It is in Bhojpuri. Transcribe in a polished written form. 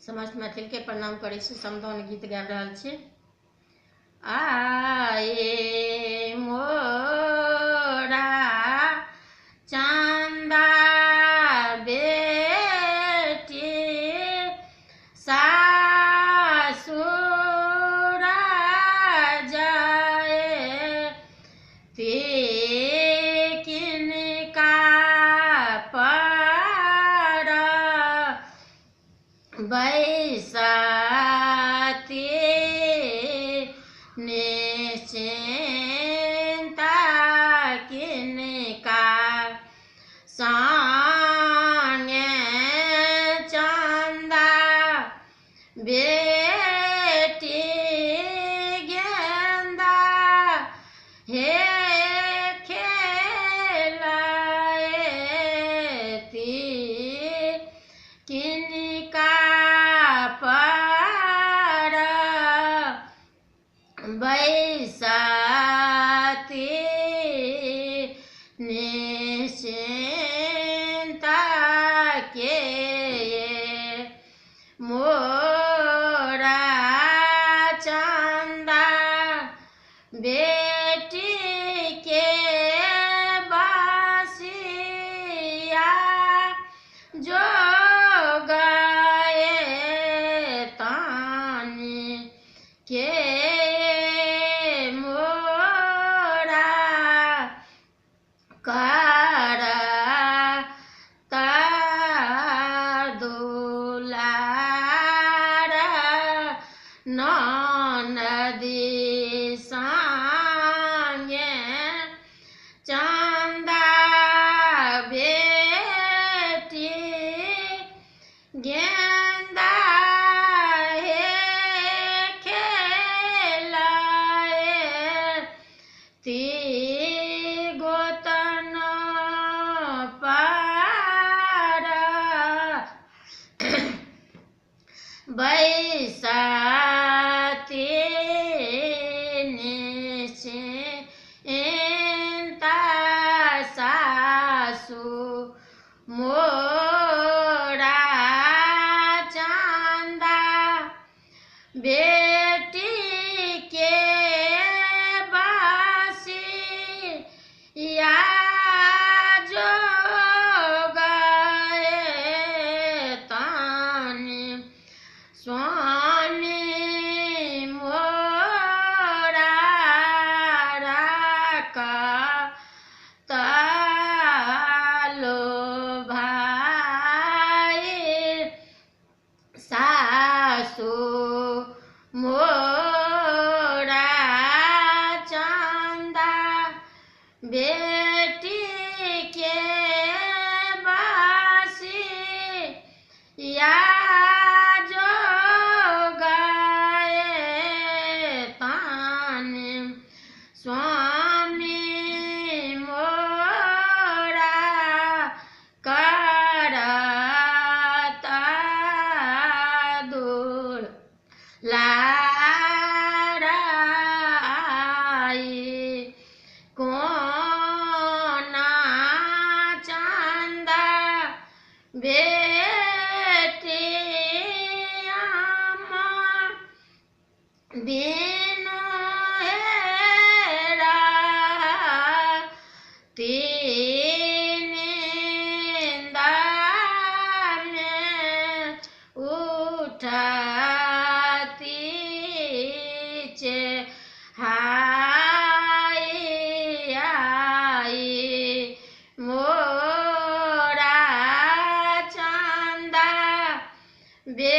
समस्त मैथिल के प्रणाम करै छी। समदाउन गीत गाबि रहल छी। आए मोरा चंदा बेटी सासुर जाए ते किनका पर बैसती निश्चिंता किनका संगे चंदा बेटी गेंदा हे खेलती किनका पर बैसती निश्चिंता के मोरा चंदा बेटी के बासिया जो गए तानी के मोरा करता दुलार ननदी संगे चंदा बेटी गेंदा हे खेलती गोतन पर बैसती निश्चिंता सासु मोरा चंदा बेटी के बासिया जो गए तानी स्वामी मोरा तालो भाई सासु मोरा चंदा बेटी के बासिया जो गए तानी स्वामी मोरा करता दूर लाराई कोना चंदा बेटी अमर बिनु हेरा निंदा में उठती हाय आई मोरा चंदा बे